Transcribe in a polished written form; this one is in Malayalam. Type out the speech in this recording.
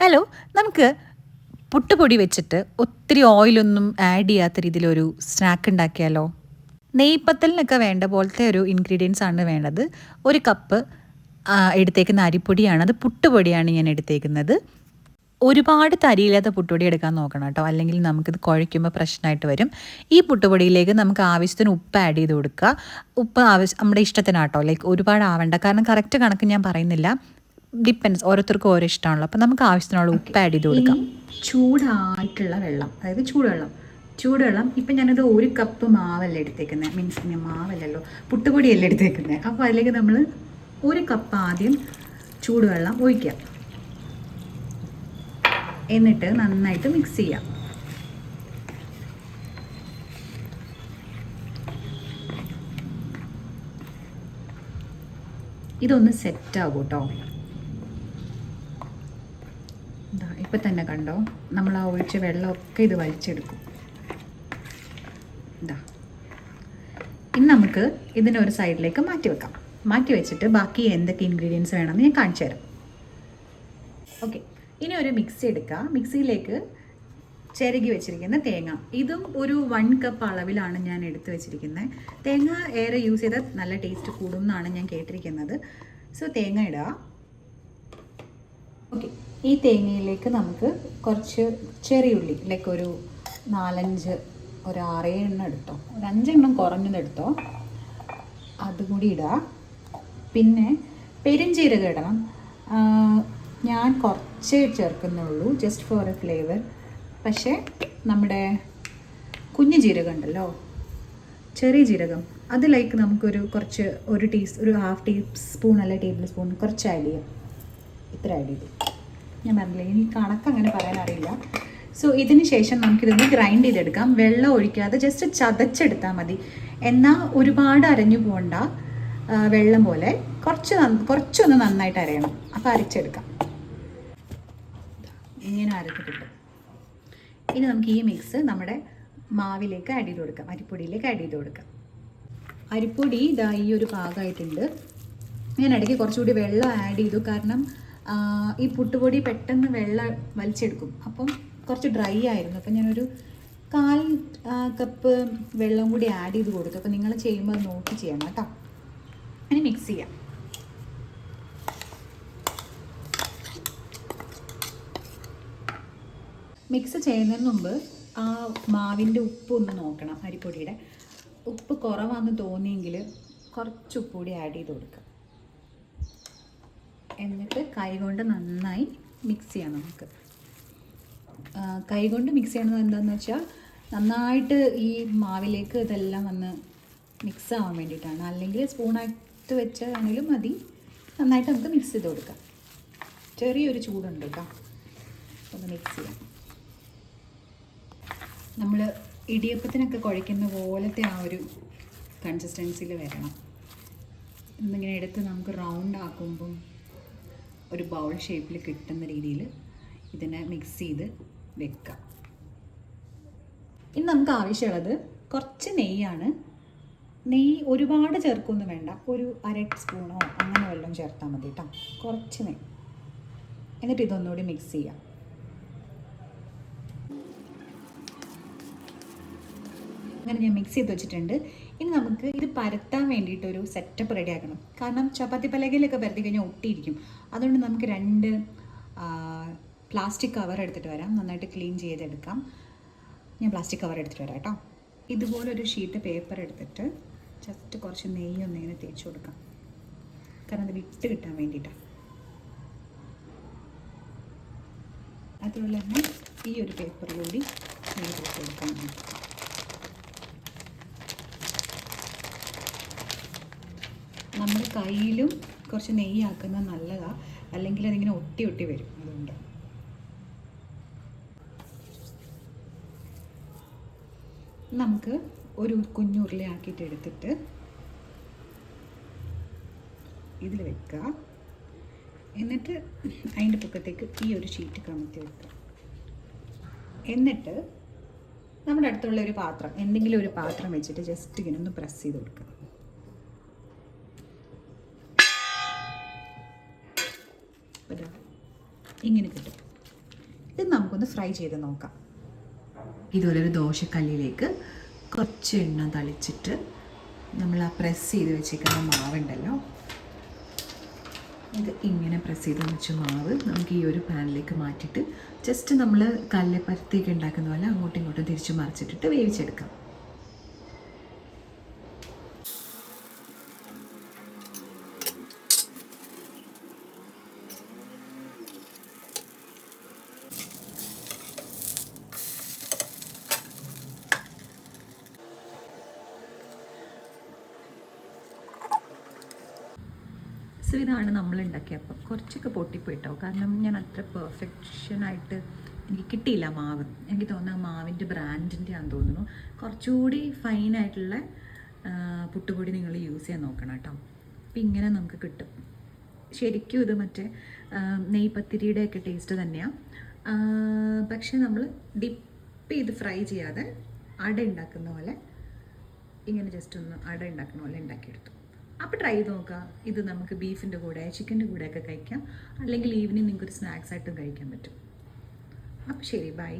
ഹലോ, നമുക്ക് പുട്ടുപൊടി വെച്ചിട്ട് ഒത്തിരി ഓയിലൊന്നും ആഡ് ചെയ്യാത്ത രീതിയിലൊരു സ്നാക്ക് ഉണ്ടാക്കിയാലോ? നെയ്പ്പത്തലിനൊക്കെ വേണ്ട പോലത്തെ ഒരു ഇൻഗ്രീഡിയൻസ് ആണ് വേണ്ടത്. ഒരു കപ്പ് എടുത്തേക്കുന്ന അരിപ്പൊടിയാണ്. അത് പുട്ടുപൊടിയാണ് ഞാൻ എടുത്തേക്കുന്നത്. ഒരുപാട് തരിയില്ലാത്ത പുട്ടുപൊടി എടുക്കാൻ നോക്കണം കേട്ടോ, അല്ലെങ്കിൽ നമുക്കിത് കുഴയ്ക്കുമ്പോൾ പ്രശ്നമായിട്ട് വരും. ഈ പുട്ടുപൊടിയിലേക്ക് നമുക്ക് ആവശ്യത്തിന് ഉപ്പ് ആഡ് ചെയ്ത് കൊടുക്കുക. ഉപ്പ് നമ്മുടെ ഇഷ്ടത്തിനാട്ടോ, ലൈക്ക് ഒരുപാട് ആവണ്ട, കാരണം കറക്റ്റ് കണക്ക് ഞാൻ പറയുന്നില്ല. ഡിപ്പെൻസ്, ഓരോരുത്തർക്കും ഓരോ ഇഷ്ടമാണല്ലോ. അപ്പോൾ നമുക്ക് ആവശ്യത്തിനുള്ള ഉപ്പ് ആഡ് ചെയ്ത് കൊടുക്കാം. ചൂടായിട്ടുള്ള വെള്ളം, അതായത് ചൂടുവെള്ളം ഇപ്പം ഞാനത് ഒരു കപ്പ് മാവല്ല എടുത്തേക്കുന്നത്, മീൻസ് ഞാൻ മാവല്ലല്ലോ, പുട്ടുപൊടിയല്ല എടുത്തേക്കുന്നത്. അപ്പോൾ അതിലേക്ക് നമ്മൾ ഒരു കപ്പ് ആദ്യം ചൂടുവെള്ളം ഒഴിക്കുക. എന്നിട്ട് നന്നായിട്ട് മിക്സ് ചെയ്യാം. ഇതൊന്ന് സെറ്റാകും കേട്ടോ. ഇപ്പം തന്നെ കണ്ടോ, നമ്മൾ ആ ഒഴിച്ച വെള്ളമൊക്കെ ഇത് വലിച്ചെടുക്കും. ഇനി നമുക്ക് ഇതിനൊരു സൈഡിലേക്ക് മാറ്റി വെക്കാം. മാറ്റി വെച്ചിട്ട് ബാക്കി എന്തൊക്കെ ഇൻഗ്രീഡിയൻസ് വേണമെന്ന് ഞാൻ കാണിച്ചു തരാം. ഓക്കെ, ഇനി ഒരു മിക്സി എടുക്കുക. മിക്സിയിലേക്ക് ചിരകി വെച്ചിരിക്കുന്ന തേങ്ങ, ഇതും ഒരു 1 കപ്പ് അളവിലാണ് ഞാൻ എടുത്ത് വെച്ചിരിക്കുന്നത്. തേങ്ങ ഏറെ യൂസ് ചെയ്താൽ നല്ല ടേസ്റ്റ് കൂടും എന്നാണ് ഞാൻ കേട്ടിരിക്കുന്നത്. സോ തേങ്ങ ഇടുക. ഓക്കെ, ഈ തേങ്ങയിലേക്ക് നമുക്ക് കുറച്ച് ചെറിയുള്ളി, ലൈക്ക് ഒരു 4-5, ഒരു 6-7 എണ്ണം എടുത്തോ, ഒരു 5 എണ്ണം കുറഞ്ഞതെടുത്തോ, അതുകൂടി ഇടുക. പിന്നെ പെരുംജീരകം ഇടണം. ഞാൻ കുറച്ചേ ചേർക്കുന്നുള്ളൂ, ജസ്റ്റ് ഫോർ എ ഫ്ലേവർ. പക്ഷേ നമ്മുടെ കുഞ്ഞു ജീരകം ഉണ്ടല്ലോ, ചെറിയ ജീരകം, അത് ലൈക്ക് നമുക്കൊരു കുറച്ച് ഒരു ഹാഫ് ടീസ്പൂൺ അല്ല ടേബിൾ സ്പൂൺ കുറച്ച് ആഡ് ചെയ്യാം. ഇത്ര ആഡ് ചെയ്തു. ഞാൻ പറഞ്ഞില്ലേ, ഇനി കണക്ക് അങ്ങനെ പറയാൻ അറിയില്ല. സോ ഇതിന് ശേഷം നമുക്കിതൊന്ന് ഗ്രൈൻഡ് ചെയ്തെടുക്കാം. വെള്ളം ഒഴിക്കാതെ ജസ്റ്റ് ചതച്ചെടുത്താൽ മതി. എന്നാൽ ഒരുപാട് അരഞ്ഞു പോകണ്ട, വെള്ളം പോലെ കുറച്ചൊന്ന് നന്നായിട്ട് അരയണം. അപ്പോൾ അരച്ചെടുക്കാം. ഇങ്ങനെ അരച്ച് കിട്ടും. ഇനി നമുക്ക് ഈ മിക്സ് നമ്മുടെ മാവിലേക്ക് ആഡ് ചെയ്ത് കൊടുക്കാം, അരിപ്പൊടിയിലേക്ക് ആഡ് ചെയ്ത് കൊടുക്കാം. അരിപ്പൊടി ഇതാ ഈ ഒരു പാകമായിട്ടുണ്ട്. ഞാൻ ഇടയ്ക്ക് കുറച്ചുകൂടി വെള്ളം ആഡ് ചെയ്തു, കാരണം ഈ പുട്ടുപൊടി പെട്ടെന്ന് വെള്ളം വലിച്ചെടുക്കും. അപ്പം കുറച്ച് ഡ്രൈ ആയിരുന്നു. അപ്പം ഞാനൊരു 1/4 കപ്പ് വെള്ളം കൂടി ആഡ് ചെയ്ത് കൊടുത്തു. അപ്പോൾ നിങ്ങൾ ചെയ്യുമ്പോൾ അത് നോക്കി ചെയ്യണം കേട്ടോ. ഇനി മിക്സ് ചെയ്യാം. മിക്സ് ചെയ്യുന്നതിന് മുമ്പ് ആ മാവിൻ്റെ ഉപ്പ് ഒന്ന് നോക്കണം. അരിപ്പൊടിയുടെ ഉപ്പ് കുറവാണെന്ന് തോന്നിയെങ്കിൽ കുറച്ച് ഉപ്പ് കൂടി ആഡ് ചെയ്ത് കൊടുക്കുക. എന്നിട്ട് കൈകൊണ്ട് നന്നായി മിക്സ് ചെയ്യണം. നമുക്ക് കൈകൊണ്ട് മിക്സ് ചെയ്യണത് എന്താണെന്ന് വെച്ചാൽ നന്നായിട്ട് ഈ മാവിലേക്ക് ഇതെല്ലാം വന്ന് മിക്സ് ആവാൻ വേണ്ടിയിട്ടാണ്. അല്ലെങ്കിൽ സ്പൂണായിട്ട് വെച്ചാണെങ്കിലും മതി. നന്നായിട്ട് നമുക്ക് മിക്സ് ചെയ്ത് കൊടുക്കാം. ചെറിയൊരു ചൂടുണ്ട് കേട്ടോ, ഒന്ന് മിക്സ് ചെയ്യാം. നമ്മൾ ഇടിയപ്പത്തിനൊക്കെ കുഴയ്ക്കുന്ന പോലത്തെ ആ ഒരു കൺസിസ്റ്റൻസിയിൽ വരണം. എന്നിങ്ങനെ എടുത്ത് നമുക്ക് റൗണ്ട് ആക്കുമ്പം ഒരു ബൗൾ ഷേപ്പിൽ കിട്ടുന്ന രീതിയിൽ ഇതിനെ മിക്സ് ചെയ്ത് വെക്കാം. ഇനി നമുക്ക് ആവശ്യമുള്ളത് കുറച്ച് നെയ്യാണ്. നെയ്യ് ഒരുപാട് ചേർക്കൊന്നും വേണ്ട, ഒരു 1/2 സ്പൂണോ അങ്ങനെ വല്ലതും ചേർത്താൽ മതി കേട്ടോ, കുറച്ച് നെയ്യ്. എന്നിട്ട് ഇതൊന്നുകൂടി മിക്സ് ചെയ്യാം. അങ്ങനെ ഞാൻ മിക്സ് ചെയ്ത് വെച്ചിട്ടുണ്ട്. ഇനി നമുക്ക് ഇത് പരത്താൻ വേണ്ടിയിട്ടൊരു സെറ്റപ്പ് റെഡി ആക്കണം. കാരണം ചപ്പാത്തി പലകയിലൊക്കെ പരത്തി കഴിഞ്ഞാൽ ഒട്ടിയിരിക്കും. അതുകൊണ്ട് നമുക്ക് 2 പ്ലാസ്റ്റിക് കവർ എടുത്തിട്ട് വരാം. നന്നായിട്ട് ക്ലീൻ ചെയ്തെടുക്കാം. ഞാൻ പ്ലാസ്റ്റിക് കവർ എടുത്തിട്ട് വരാം കേട്ടോ. ഇതുപോലൊരു ഷീറ്റ് പേപ്പർ എടുത്തിട്ട് ജസ്റ്റ് കുറച്ച് നെയ്യൊന്ന് ഇങ്ങനെ തേച്ച് കൊടുക്കാം, കാരണം അത് വിട്ട് കിട്ടാൻ വേണ്ടിയിട്ടാണ്. അതുപോലെ തന്നെ ഈ ഒരു പേപ്പറിലൂടെ നെയ്യ് തേച്ച് കൊടുക്കാൻ വേണ്ടി. നമ്മുടെ കയ്യിലും കുറച്ച് നെയ്യാക്കുന്നത് നല്ലതാണ്, അല്ലെങ്കിൽ അതിങ്ങനെ ഒട്ടി വരും. അതുകൊണ്ട് നമുക്ക് ഒരു കുഞ്ഞുരുളയാക്കിയിട്ട് എടുത്തിട്ട് ഇതിൽ വെക്കുക. എന്നിട്ട് അതിൻ്റെ പൊക്കത്തേക്ക് ഈ ഒരു ഷീറ്റ് കമത്തി വെക്കുക. എന്നിട്ട് നമ്മുടെ അടുത്തുള്ള ഒരു പാത്രം, എന്തെങ്കിലും ഒരു പാത്രം വെച്ചിട്ട് ജസ്റ്റ് ഇങ്ങനെ ഒന്ന് പ്രസ് ചെയ്ത് കൊടുക്കുക. ഇങ്ങനെ കിട്ടും. ഇത് നമുക്കൊന്ന് ഫ്രൈ ചെയ്ത് നോക്കാം. ഇതുപോലെ ഒരു ദോശക്കല്ലിലേക്ക് കുറച്ച് എണ്ണ തളിച്ചിട്ട് നമ്മൾ ആ പ്രസ് ചെയ്ത് വെച്ചിരിക്കുന്ന മാവുണ്ടല്ലോ, ഇത് ഇങ്ങനെ പ്രസ് ചെയ്ത് വെച്ച മാവ് നമുക്ക് ഈ ഒരു പാനിലേക്ക് മാറ്റിയിട്ട് ജസ്റ്റ് നമ്മൾ കല്ലുപരത്തിയൊക്കെ ഉണ്ടാക്കുന്ന പോലെ അങ്ങോട്ടും ഇങ്ങോട്ടും തിരിച്ച് മറിച്ചിട്ടിട്ട് വേവിച്ചെടുക്കാം. സോ ഇതാണ് നമ്മൾ ഉണ്ടാക്കിയപ്പം. കുറച്ചൊക്കെ പൊട്ടിപ്പോയിട്ടോ, കാരണം ഞാൻ അത്ര പെർഫെക്ഷനായിട്ട് എനിക്ക് കിട്ടിയില്ല മാവ്. എനിക്ക് തോന്നുന്നത് മാവിൻ്റെ ബ്രാൻഡിൻ്റെ ആണെന്ന് തോന്നുന്നു. കുറച്ചുകൂടി ഫൈനായിട്ടുള്ള പുട്ടുപൊടി നിങ്ങൾ യൂസ് ചെയ്യാൻ നോക്കണം കേട്ടോ. അപ്പം ഇങ്ങനെ നമുക്ക് കിട്ടും. ശരിക്കും ഇത് മറ്റേ നെയ്പത്തിരിയുടെയൊക്കെ ടേസ്റ്റ് തന്നെയാണ്. പക്ഷേ നമ്മൾ ഡിപ്പ് ചെയ്ത് ഫ്രൈ ചെയ്യാതെ അട ഉണ്ടാക്കുന്ന പോലെ ഇങ്ങനെ ജസ്റ്റ് ഒന്ന് അട ഉണ്ടാക്കുന്ന പോലെ ഉണ്ടാക്കിയെടുത്തു. അപ്പോൾ ട്രൈ ചെയ്ത് നോക്കുക. ഇത് നമുക്ക് ബീഫിൻ്റെ കൂടെ ചിക്കൻ്റെ കൂടെയൊക്കെ കഴിക്കാം, അല്ലെങ്കിൽ ഈവനിങ് നിങ്ങൾക്കൊരു സ്നാക്സ് ആയിട്ടും കഴിക്കാൻ പറ്റും. അപ്പോൾ ശരി, ബൈ.